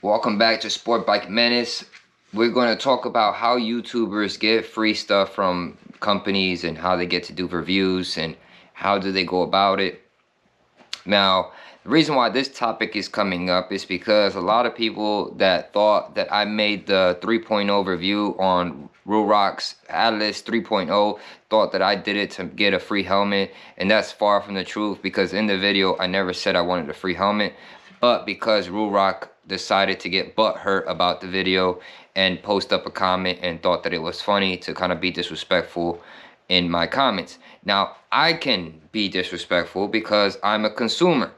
Welcome back to Sport Bike Menace. We're going to talk about how YouTubers get free stuff from companies and how they get to do reviews and how do they go about it. Now, the reason why this topic is coming up is because a lot of people that thought that I made the 3.0 review on Ruroc's Atlas 3.0 thought that I did it to get a free helmet, and that's far from the truth because in the video I never said I wanted a free helmet, but because Ruroc decided to get butthurt about the video and post up a comment and thought that it was funny to kind of be disrespectful in my comments. Now, I can be disrespectful because I'm a consumer.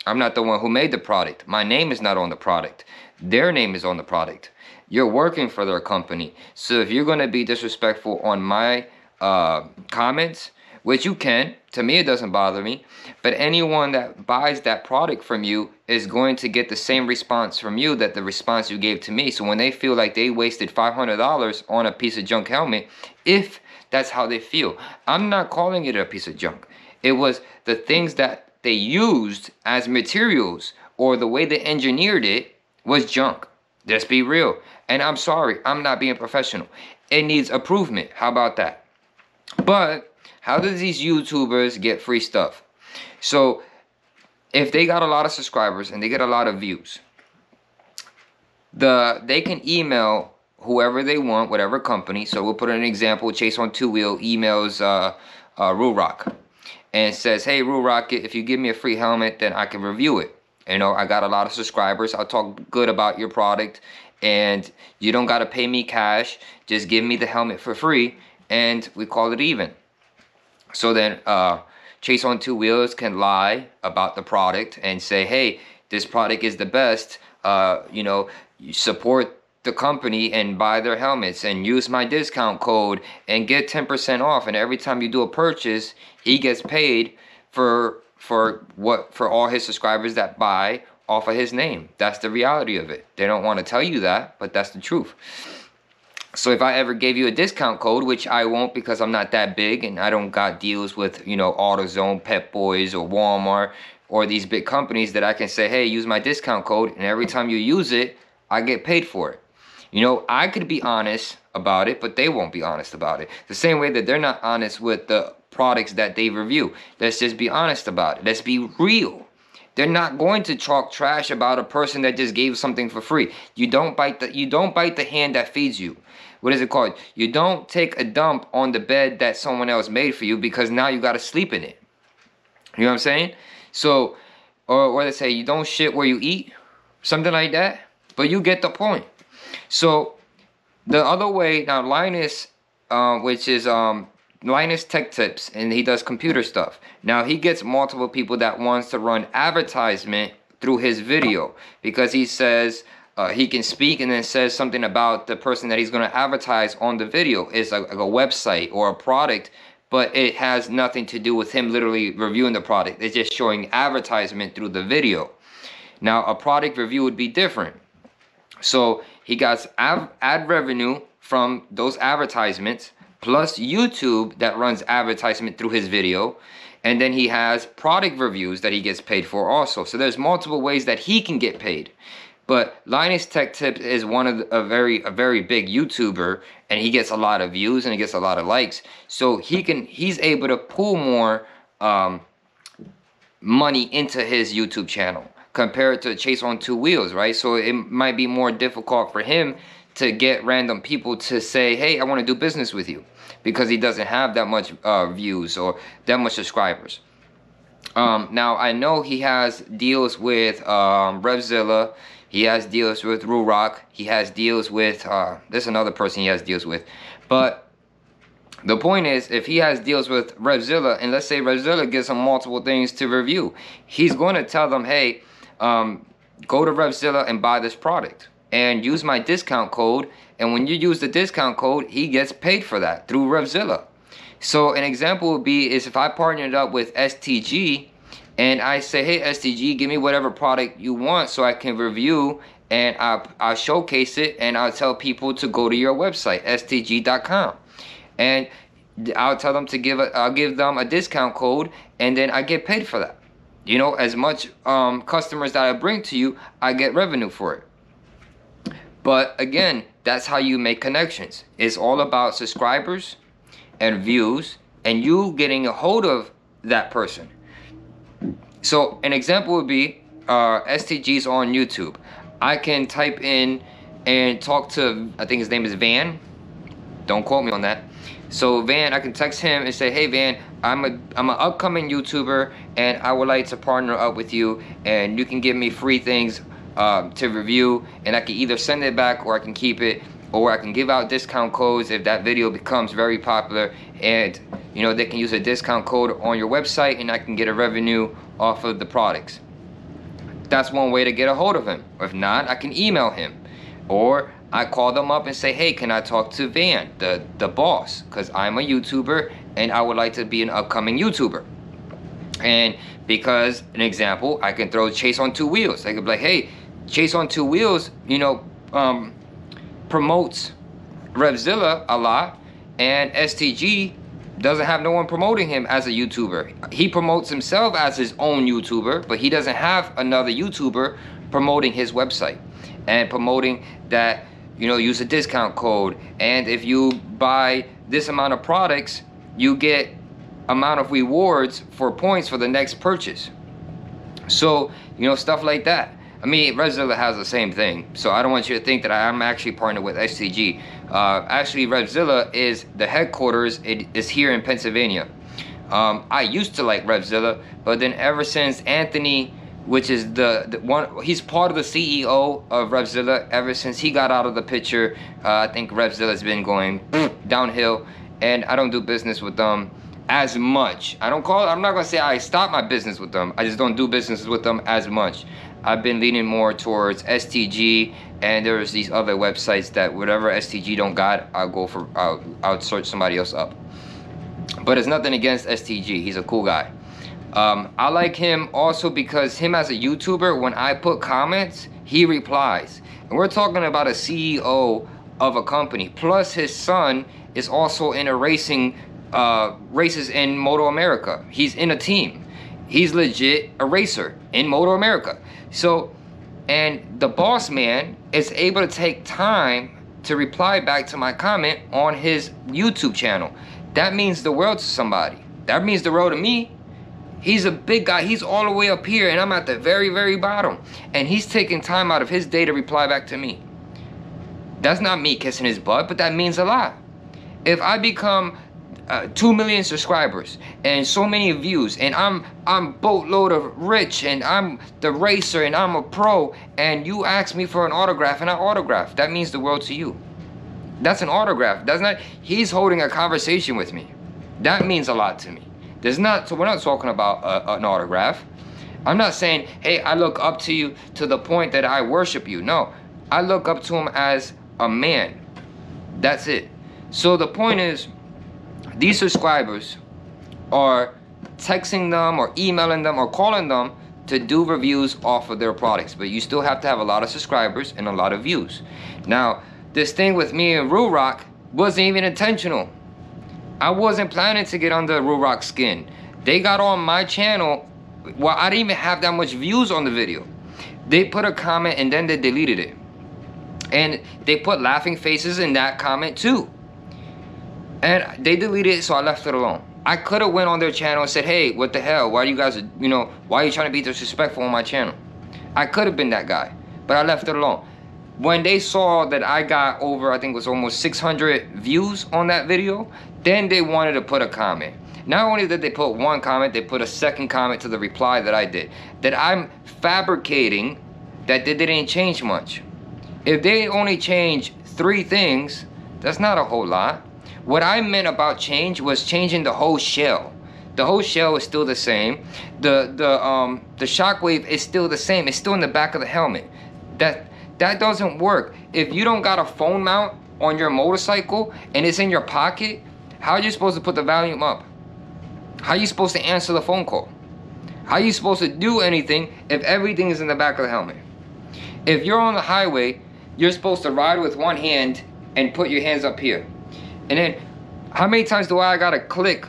I'm not the one who made the product. My name is not on the product. Their name is on the product. You're working for their company. So if you're going to be disrespectful on my comments, which you can, to me it doesn't bother me, but anyone that buys that product from you is going to get the same response from you that the response you gave to me. So when they feel like they wasted $500 on a piece of junk helmet, if that's how they feel, I'm not calling it a piece of junk. It was the things that they used as materials or the way they engineered it was junk. Let's be real. And I'm sorry, I'm not being professional. It needs improvement. How about that? But how do these YouTubers get free stuff? So if they got a lot of subscribers and they get a lot of views, they can email whoever they want, whatever company. So we'll put an example. Chase on Two Wheel emails Ruroc and says, hey, Ruroc, if you give me a free helmet, then I can review it. You know, I got a lot of subscribers. I'll talk good about your product, and you don't got to pay me cash. Just give me the helmet for free, and we call it even. So then Chase on Two Wheels can lie about the product and say, hey, this product is the best. You know, you support the company and buy their helmets and use my discount code and get 10% off. And every time you do a purchase, he gets paid for all his subscribers that buy off of his name. That's the reality of it. They don't want to tell you that, but that's the truth. So if I ever gave you a discount code, which I won't because I'm not that big and I don't got deals with, you know, AutoZone, Pep Boys, or Walmart, or these big companies that I can say, hey, use my discount code, and every time you use it, I get paid for it. You know, I could be honest about it, but they won't be honest about it. The same way that they're not honest with the products that they review. Let's just be honest about it. Let's be real. They're not going to talk trash about a person that just gave something for free. You don't bite the hand that feeds you. What is it called? You don't take a dump on the bed that someone else made for you because now you got to sleep in it. You know what I'm saying? So, or they say you don't shit where you eat, something like that. But you get the point. So the other way now, Linus, which is Linus Tech Tips, and he does computer stuff. Now he gets multiple people that wants to run advertisement through his video because he says he can speak and then says something about the person that he's going to advertise on the video is like a website or a product, but it has nothing to do with him literally reviewing the product. It's just showing advertisement through the video. Now a product review would be different. So he got ad revenue from those advertisements, plus YouTube that runs advertisement through his video, and then he has product reviews that he gets paid for also. So there's multiple ways that he can get paid. But Linus Tech Tips is one of a very big YouTuber, and he gets a lot of views and he gets a lot of likes. So he's able to pull more money into his YouTube channel compared to Chase on Two Wheels, right? So it might be more difficult for him to get random people to say, hey, I want to do business with you, because he doesn't have that much views or that much subscribers. Now, I know he has deals with Revzilla. He has deals with Ruroc. He has deals with, there's another person he has deals with. But the point is, if he has deals with Revzilla, and let's say Revzilla gives him multiple things to review, he's going to tell them, hey, go to Revzilla and buy this product and use my discount code. And when you use the discount code, he gets paid for that through Revzilla. So an example would be is if I partnered up with STG and I say, hey, STG, give me whatever product you want so I can review, and I'll showcase it, and I'll tell people to go to your website, stg.com. And I'll tell them to I'll give them a discount code, and then I get paid for that. You know, as much customers that I bring to you, I get revenue for it. But again, that's how you make connections. It's all about subscribers and views and you getting a hold of that person. So an example would be STG's on YouTube. I can type in and talk to, I think his name is Van. Don't quote me on that. So Van, I can text him and say, hey Van, I'm an upcoming YouTuber and I would like to partner up with you and you can give me free things to review, and I can either send it back or I can keep it, or I can give out discount codes if that video becomes very popular, and you know, they can use a discount code on your website and I can get a revenue off of the products. That's one way to get a hold of him. If not, I can email him, or I call them up and say, hey, can I talk to Van, the boss, because I'm a YouTuber and I would like to be an upcoming YouTuber. And because, an example, I can throw Chase on Two Wheels. I could be like, hey, Chase on Two Wheels, you know, promotes Revzilla a lot, and STG doesn't have no one promoting him as a YouTuber. He promotes himself as his own YouTuber, but he doesn't have another YouTuber promoting his website and promoting that, you know, use a discount code, and if you buy this amount of products, you get amount of rewards for points for the next purchase. So, you know, stuff like that. I mean, Revzilla has the same thing, so I don't want you to think that I'm actually partnered with STG. Actually, Revzilla is the headquarters. It is here in Pennsylvania. I used to like Revzilla, but then ever since Anthony, which is the one, he's part of the CEO of Revzilla. Ever since he got out of the picture, I think Revzilla has been going downhill, and I don't do business with them as much. I'm not gonna say I stopped my business with them. I just don't do business with them as much. I've been leaning more towards STG, and there's these other websites that whatever STG don't got, I'll search somebody else up. But it's nothing against STG. He's a cool guy. I like him also because him as a YouTuber, when I put comments, he replies. And we're talking about a CEO of a company. Plus his son is also in a races in Moto America. He's in a team. He's legit a racer in Moto America. So, and the boss man is able to take time to reply back to my comment on his YouTube channel. That means the world to somebody. That means the world to me. He's a big guy. He's all the way up here and I'm at the very, very bottom. And he's taking time out of his day to reply back to me. That's not me kissing his butt, but that means a lot. If I become 2 million subscribers and so many views, and I'm boatload of rich, and I'm the racer, and I'm a pro, and you ask me for an autograph and I autograph, that means the world to you. That's an autograph. That's not, he's holding a conversation with me. That means a lot to me. So we're not talking about an autograph. I'm not saying, hey, I look up to you to the point that I worship you. No, I look up to him as a man. That's it. So the point is, these subscribers are texting them or emailing them or calling them to do reviews off of their products, but you still have to have a lot of subscribers and a lot of views. Now, this thing with me and Ruroc wasn't even intentional. I wasn't planning to get under Ruroc's skin. They got on my channel, well, I didn't even have that much views on the video. They put a comment and then they deleted it. And they put laughing faces in that comment too. And they deleted it, so I left it alone. I could have went on their channel and said, hey, what the hell? Why are you guys, you know, why are you trying to be disrespectful on my channel? I could have been that guy, but I left it alone. When they saw that I got over, I think it was almost 600 views on that video, then they wanted to put a comment. Not only did they put one comment, they put a second comment to the reply that I did. That I'm fabricating that they didn't change much. If they only change 3 things, that's not a whole lot. What I meant about change was changing the whole shell. The whole shell is still the same. The shockwave is still the same. It's still in the back of the helmet. That doesn't work. If you don't got a phone mount on your motorcycle and it's in your pocket, how are you supposed to put the volume up? How are you supposed to answer the phone call? How are you supposed to do anything if everything is in the back of the helmet? If you're on the highway, you're supposed to ride with one hand and put your hands up here. And then, how many times do I gotta click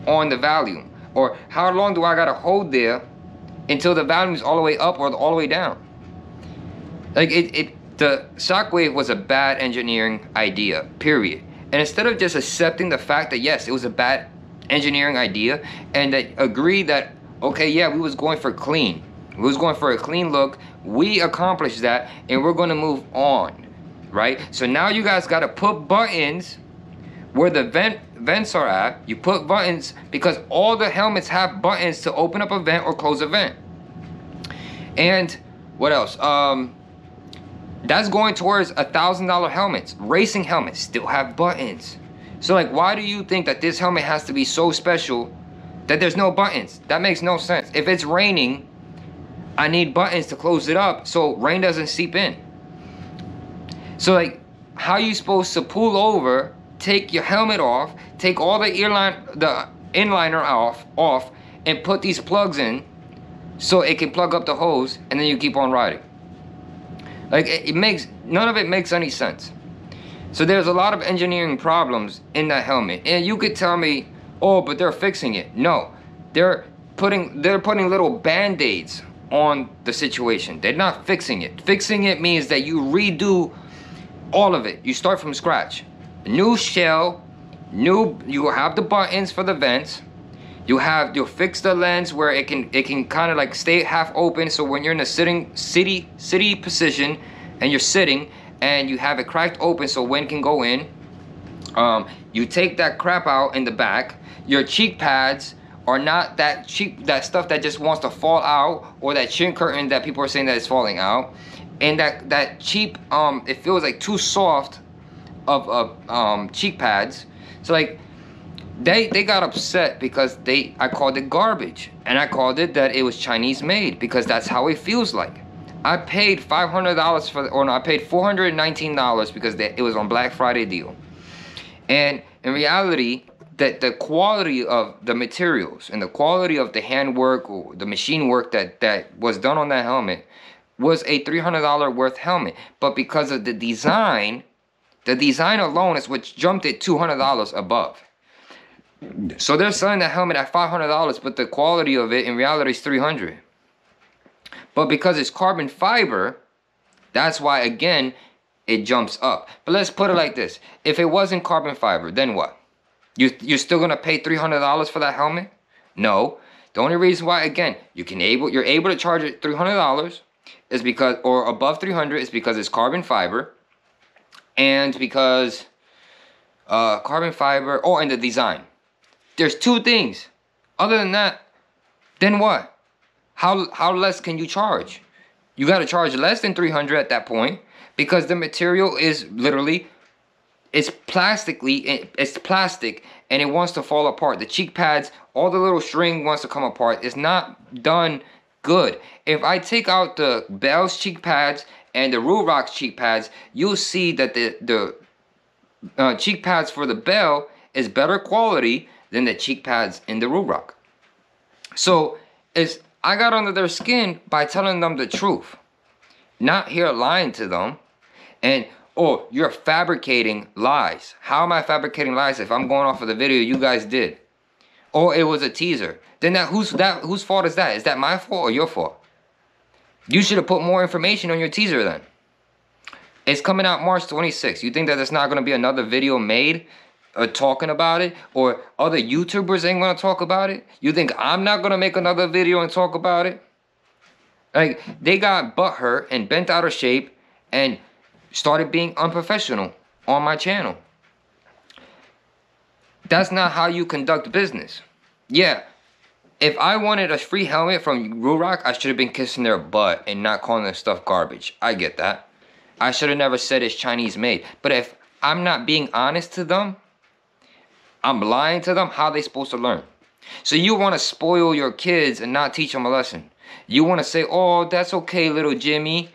on the volume? Or how long do I gotta hold there until the volume is all the way up or all the way down? Like, The Shockwave was a bad engineering idea, period. And instead of just accepting the fact that yes, it was a bad engineering idea, and that agree that okay, yeah, we was going for clean. We was going for a clean look. We accomplished that, and we're going to move on, right? So now you guys got to put buttons where the vents are at. You put buttons because all the helmets have buttons to open up a vent or close a vent. And what else? That's going towards $1,000 helmets. Racing helmets still have buttons. So like, why do you think that this helmet has to be so special that there's no buttons? That makes no sense. If it's raining, I need buttons to close it up so rain doesn't seep in. So like, how are you supposed to pull over, take your helmet off, take all the inliner off, and put these plugs in so it can plug up the hose, and then you keep on riding? Like, none of it makes any sense. So there's a lot of engineering problems in that helmet, and you could tell me, oh, but they're fixing it. No, they're putting little band-aids on the situation. They're not fixing it. Fixing it means that you redo all of it. You start from scratch. New shell, you have the buttons for the vents. You'll fix the lens where it can kind of like stay half open, so when you're in a sitting position and you're sitting and you have it cracked open so wind can go in. You take that crap out in the back. Your cheek pads are not that stuff that just wants to fall out, or that chin curtain that people are saying that is falling out. And that cheap, it feels like too soft of cheek pads. So like, they got upset because I called it garbage, and I called it that it was Chinese made, because that's how it feels like. I paid $500 for, or no, I paid $419 because it was on Black Friday deal. And in reality, that the quality of the materials and the quality of the handwork or the machine work that was done on that helmet was a $300 worth helmet. But because of the design alone is what jumped it $200 above. So they're selling the helmet at $500, but the quality of it in reality is $300. But because it's carbon fiber, that's why, again, it jumps up. But let's put it like this. If it wasn't carbon fiber, then what? You're still going to pay $300 for that helmet? No. The only reason why, again, you're able to charge it $300 is because, or above $300, is because it's carbon fiber, and because carbon fiber, and the design. There's two things. Other than that, then what? How less can you charge? You got to charge less than $300 at that point, because the material is literally, it's plastic and it wants to fall apart. The cheek pads, all the little string wants to come apart. It's not done good. If I take out the Bell's cheek pads and the Rurock's cheek pads, you'll see that the cheek pads for the Bell is better quality than the cheek pads in the Rurock. So I got under their skin by telling them the truth, not here lying to them. And oh, you're fabricating lies. How am I fabricating lies if I'm going off of the video you guys did? Or it was a teaser. Then whose fault is that? Is that my fault or your fault? You should have put more information on your teaser then. It's coming out March 26th. You think that there's not going to be another video made talking about it? Or other YouTubers ain't going to talk about it? You think I'm not going to make another video and talk about it? Like, they got butthurt and bent out of shape and started being unprofessional on my channel. That's not how you conduct business. Yeah, if I wanted a free helmet from Rurock, I should have been kissing their butt and not calling their stuff garbage. I get that. I should have never said it's Chinese made. But if I'm not being honest to them, I'm lying to them, how are they supposed to learn? So you want to spoil your kids and not teach them a lesson. You want to say, oh, that's okay, little Jimmy.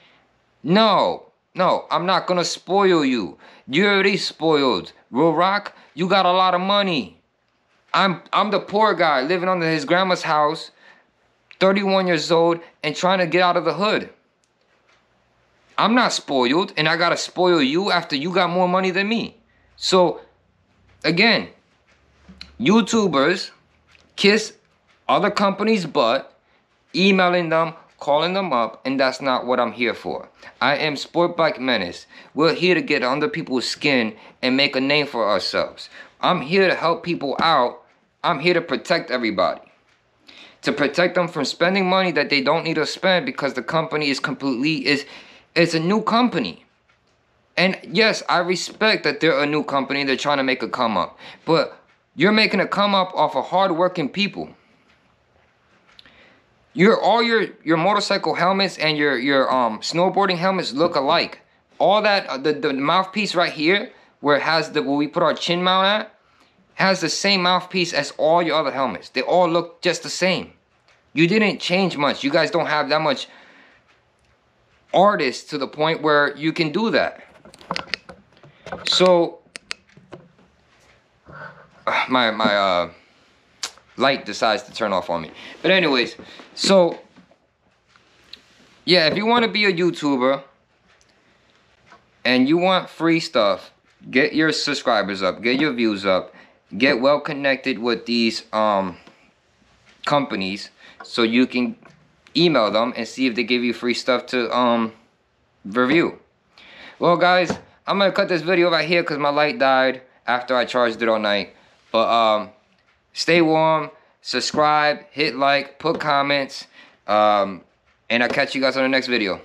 No, I'm not going to spoil you. You're already spoiled. Rurock, you got a lot of money. I'm the poor guy living under his grandma's house, 31 years old, and trying to get out of the hood. I'm not spoiled, and I got to spoil you after you got more money than me. So, again, YouTubers kiss other companies' butt, emailing them, calling them up, and that's not what I'm here for. I am Sport Bike Menace. We're here to get under people's skin and make a name for ourselves. I'm here to help people out. I'm here to protect everybody. To protect them from spending money that they don't need to spend because the company is it's a new company. And yes, I respect that they're a new company. They're trying to make a come up. But you're making a come up off of hardworking people. All your motorcycle helmets and your snowboarding helmets look alike. All that the mouthpiece right here where it has where we put our chin mount at has the same mouthpiece as all your other helmets. They all look just the same. You didn't change much. You guys don't have that much artists to the point where you can do that. So my light decides to turn off on me. But anyways, so yeah, if you want to be a YouTuber and you want free stuff, get your subscribers up, get your views up, get well connected with these companies so you can email them and see if they give you free stuff to review. Well guys, I'm gonna cut this video right here because my light died after I charged it all night. But stay warm, subscribe, hit like, put comments, and I'll catch you guys on the next video.